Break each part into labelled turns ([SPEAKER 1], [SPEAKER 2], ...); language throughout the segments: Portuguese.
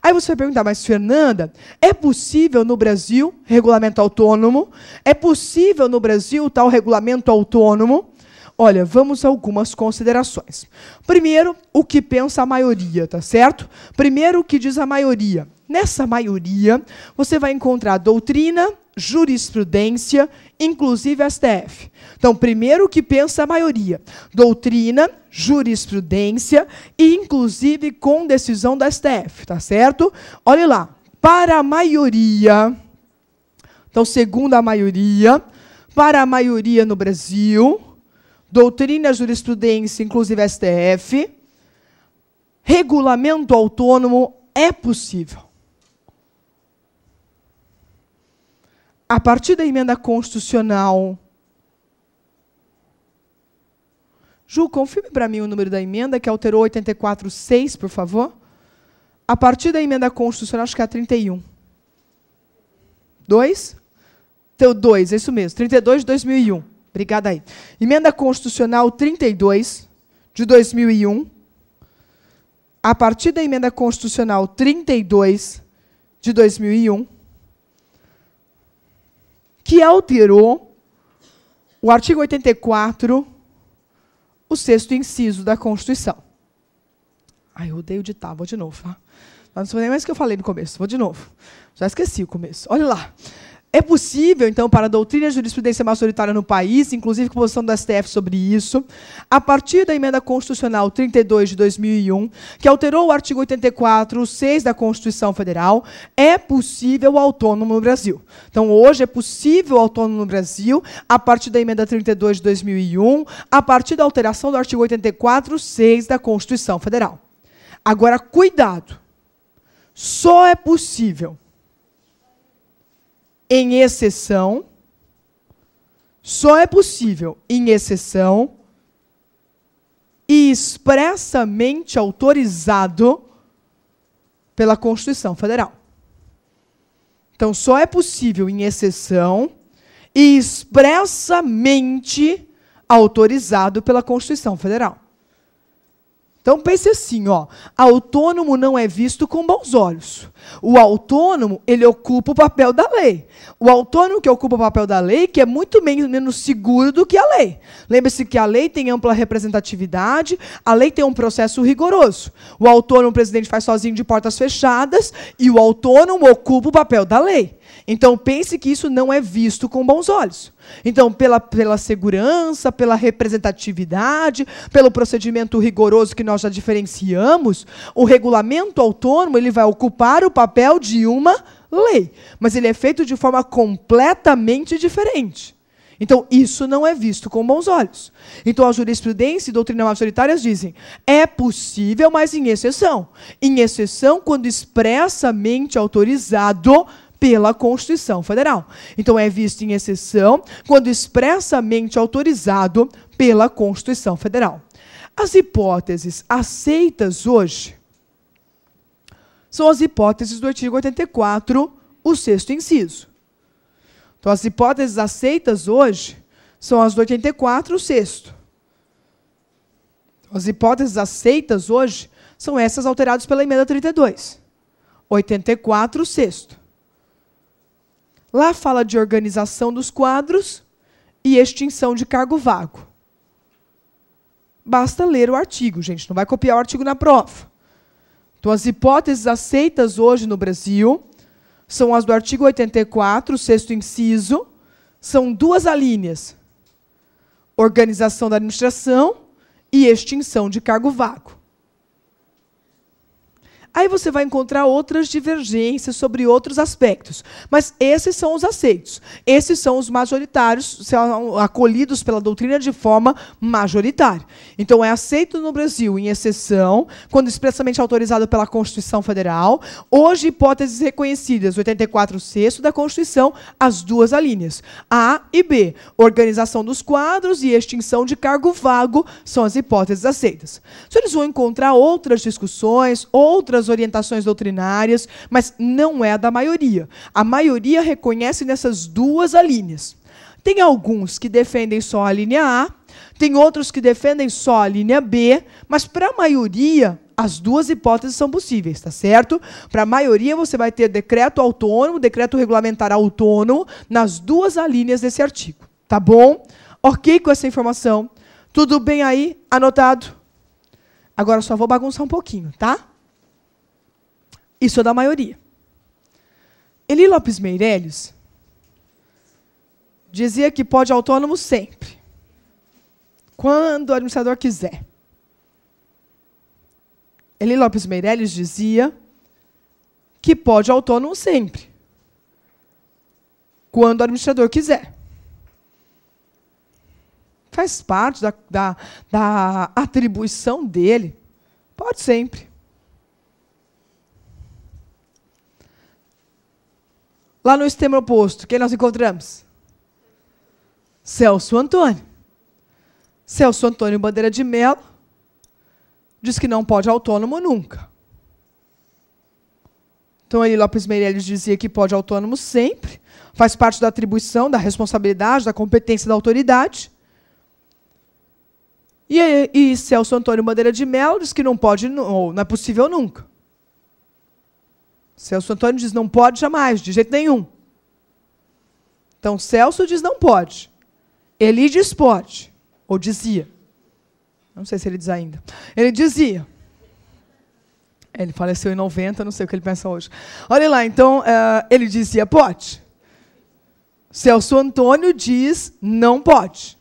[SPEAKER 1] Aí você vai perguntar, mas Fernanda, é possível no Brasil regulamento autônomo? É possível no Brasil tal regulamento autônomo? Olha, vamos a algumas considerações. Primeiro, o que pensa a maioria, tá certo? Primeiro, o que diz a maioria. Nessa maioria, você vai encontrar doutrina, jurisprudência, inclusive STF. Então, primeiro, o que pensa a maioria. Doutrina, jurisprudência e, inclusive, com decisão da STF, tá certo? Olha lá, para a maioria, então, segundo a maioria, para a maioria no Brasil, doutrina, jurisprudência, inclusive STF, regulamento autônomo é possível. A partir da emenda constitucional... Ju, confirme para mim o número da emenda, que alterou 84.6, por favor. A partir da emenda constitucional, acho que é a 31. 2? Então, 2, é isso mesmo. 32 de 2001. Obrigada aí. Emenda constitucional 32 de 2001. A partir da emenda constitucional 32 de 2001, que alterou o artigo 84, o 6º inciso da Constituição. Ai, eu odeio ditar, vou de novo. Tá? Não sei nem mais o que eu falei no começo, vou de novo. Já esqueci o começo. Olha lá. É possível, então, para a doutrina e a jurisprudência majoritária no país, inclusive com posição do STF sobre isso, a partir da emenda constitucional 32 de 2001, que alterou o artigo 84, 6 da Constituição Federal, é possível o autônomo no Brasil. Então, hoje é possível o autônomo no Brasil, a partir da emenda 32 de 2001, a partir da alteração do artigo 84, 6 da Constituição Federal. Agora, cuidado. Só é possível em exceção, só é possível em exceção e expressamente autorizado pela Constituição Federal. Então, só é possível em exceção e expressamente autorizado pela Constituição Federal. Então, pense assim, ó, autônomo não é visto com bons olhos. O autônomo, ele ocupa o papel da lei. O autônomo que ocupa o papel da lei, que é muito menos seguro do que a lei. Lembre-se que a lei tem ampla representatividade, a lei tem um processo rigoroso. O autônomo, o presidente faz sozinho de portas fechadas, e o autônomo ocupa o papel da lei. Então, pense que isso não é visto com bons olhos. Então, pela segurança, pela representatividade, pelo procedimento rigoroso que nós já diferenciamos, o regulamento autônomo ele vai ocupar o papel de uma lei, mas ele é feito de forma completamente diferente. Então, isso não é visto com bons olhos. Então, a jurisprudência e doutrina majoritárias dizem, é possível, mas em exceção. Em exceção, quando expressamente autorizado pela Constituição Federal. Então, é visto em exceção quando expressamente autorizado pela Constituição Federal. As hipóteses aceitas hoje são as hipóteses do artigo 84, o 6º inciso. Então, as hipóteses aceitas hoje são as do 84, o 6º. As hipóteses aceitas hoje são essas alteradas pela emenda 32. 84, o 6º. Lá fala de organização dos quadros e extinção de cargo vago. Basta ler o artigo, gente, não vai copiar o artigo na prova. Então, as hipóteses aceitas hoje no Brasil são as do artigo 84, 6º inciso, são 2 alíneas. Organização da administração e extinção de cargo vago. Aí você vai encontrar outras divergências sobre outros aspectos. Mas esses são os aceitos. Esses são os majoritários, são acolhidos pela doutrina de forma majoritária. Então, é aceito no Brasil, em exceção, quando expressamente autorizado pela Constituição Federal. Hoje, hipóteses reconhecidas, 84, 6º da Constituição, as 2 alíneas. A e B. Organização dos quadros e extinção de cargo vago são as hipóteses aceitas. Então, eles vão encontrar outras discussões, outras orientações doutrinárias, mas não é a da maioria. A maioria reconhece nessas 2 alíneas. Tem alguns que defendem só a linha A, Tem outros que defendem só a linha B, mas para a maioria, as duas hipóteses são possíveis, tá certo? Para a maioria, você vai ter decreto autônomo, decreto regulamentar autônomo, nas duas alíneas desse artigo, tá bom? Ok com essa informação? Tudo bem aí? Anotado? Agora só vou bagunçar um pouquinho, tá? Isso é da maioria. Eli Lopes Meirelles dizia que pode autônomo sempre, quando o administrador quiser. Eli Lopes Meirelles dizia que pode autônomo sempre, quando o administrador quiser. Faz parte da atribuição dele. Pode sempre. Lá no extremo oposto, quem nós encontramos? Celso Antônio. Celso Antônio Bandeira de Mello diz que não pode autônomo nunca. Então, Eli Lopes Meirelles dizia que pode autônomo sempre, faz parte da atribuição, da responsabilidade, da competência da autoridade. E Celso Antônio Bandeira de Mello diz que não pode, ou não é possível nunca. Celso Antônio diz não pode jamais, de jeito nenhum. Então, Celso diz não pode. Eli diz pode, ou dizia. Não sei se ele diz ainda. Ele dizia. Ele faleceu em 90, não sei o que ele pensa hoje. Olha lá, então, ele dizia pode. Celso Antônio diz não pode.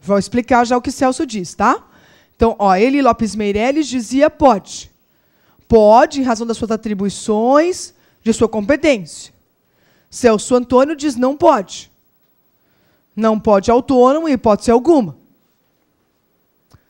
[SPEAKER 1] Vou explicar já o que Celso diz, tá? Então, Eli Lopes Meirelles dizia pode. Pode, em razão das suas atribuições, de sua competência. Celso Antônio diz não pode. Não pode autônomo em hipótese alguma.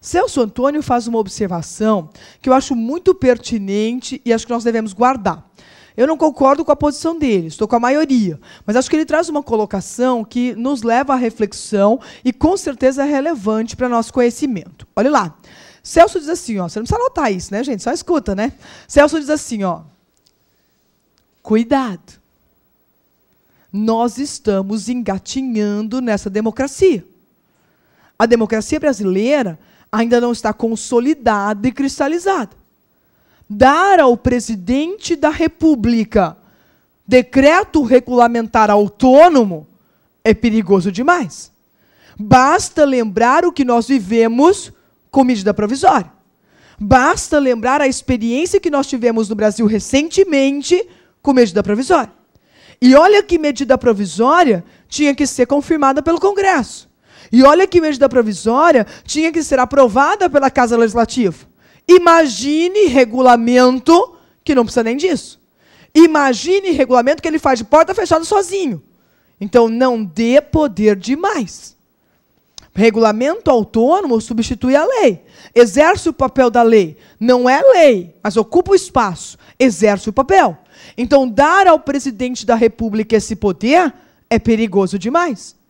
[SPEAKER 1] Celso Antônio faz uma observação que eu acho muito pertinente e acho que nós devemos guardar. Eu não concordo com a posição dele, estou com a maioria, mas acho que ele traz uma colocação que nos leva à reflexão e com certeza é relevante para nosso conhecimento. Olha lá. Celso diz assim, você não precisa anotar isso, né, gente? Só escuta, né? Celso diz assim, cuidado. Nós estamos engatinhando nessa democracia. A democracia brasileira ainda não está consolidada e cristalizada. Dar ao presidente da República decreto regulamentar autônomo é perigoso demais. Basta lembrar o que nós vivemos com medida provisória. Basta lembrar a experiência que nós tivemos no Brasil recentemente com medida provisória. E olha que medida provisória tinha que ser confirmada pelo Congresso. E olha que medida provisória tinha que ser aprovada pela Casa Legislativa. Imagine regulamento que não precisa nem disso. Imagine regulamento que ele faz de porta fechada sozinho. Então, não dê poder demais. Regulamento autônomo substitui a lei. Exerce o papel da lei. Não é lei, mas ocupa o espaço. Exerce o papel. Então, dar ao presidente da República esse poder é perigoso demais.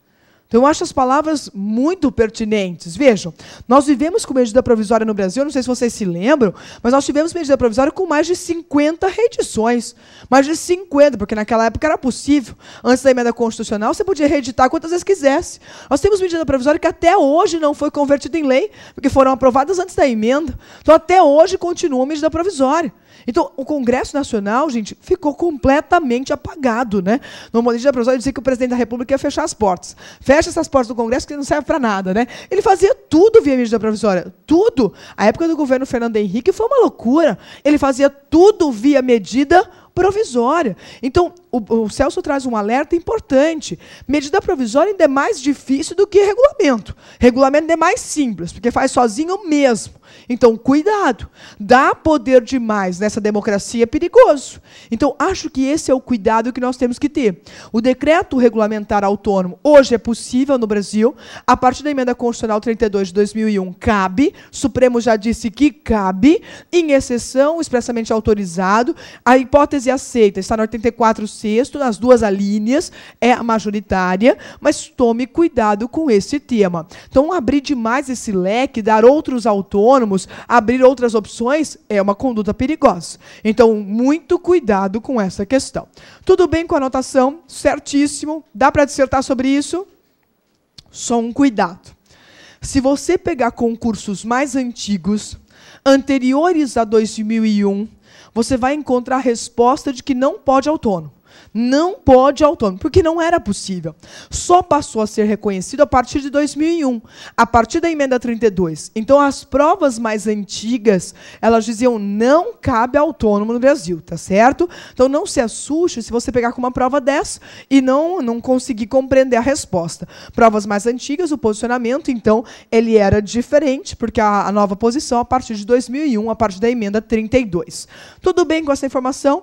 [SPEAKER 1] Então, eu acho as palavras muito pertinentes. Vejam, nós vivemos com medida provisória no Brasil, não sei se vocês se lembram, mas nós tivemos medida provisória com mais de 50 reedições. Mais de 50, porque naquela época era possível. Antes da emenda constitucional, você podia reeditar quantas vezes quisesse. Nós temos medida provisória que até hoje não foi convertida em lei, porque foram aprovadas antes da emenda. Então, até hoje, continua medida provisória. Então, o Congresso Nacional, gente, ficou completamente apagado, né? No medida provisória dizia que o presidente da República ia fechar as portas. Fecha essas portas do Congresso que não serve para nada, né? Ele fazia tudo via medida provisória, tudo. A época do governo Fernando Henrique foi uma loucura. Ele fazia tudo via medida provisória. Então, o Celso traz um alerta importante. Medida provisória ainda é mais difícil do que regulamento. Regulamento ainda é mais simples, porque faz sozinho mesmo. Então, cuidado. Dar poder demais nessa democracia é perigoso. Então, acho que esse é o cuidado que nós temos que ter. O decreto regulamentar autônomo hoje é possível no Brasil. A partir da emenda constitucional 32 de 2001, cabe. O Supremo já disse que cabe. Em exceção, expressamente autorizado. A hipótese aceita está no 84º, nas duas alíneas, é a majoritária, mas tome cuidado com esse tema. Então, abrir demais esse leque, dar outros autônomos, abrir outras opções, é uma conduta perigosa. Então, muito cuidado com essa questão. Tudo bem com a anotação? Certíssimo. Dá para dissertar sobre isso? Só um cuidado. Se você pegar concursos mais antigos, anteriores a 2001, você vai encontrar a resposta de que não pode autônomo. Não pode autônomo, porque não era possível. Só passou a ser reconhecido a partir de 2001, a partir da emenda 32. Então, as provas mais antigas, elas diziam não cabe autônomo no Brasil, tá certo? Então, não se assuste se você pegar com uma prova dessa e não conseguir compreender a resposta. Provas mais antigas, o posicionamento, então, ele era diferente, porque a nova posição a partir de 2001, a partir da emenda 32. Tudo bem com essa informação?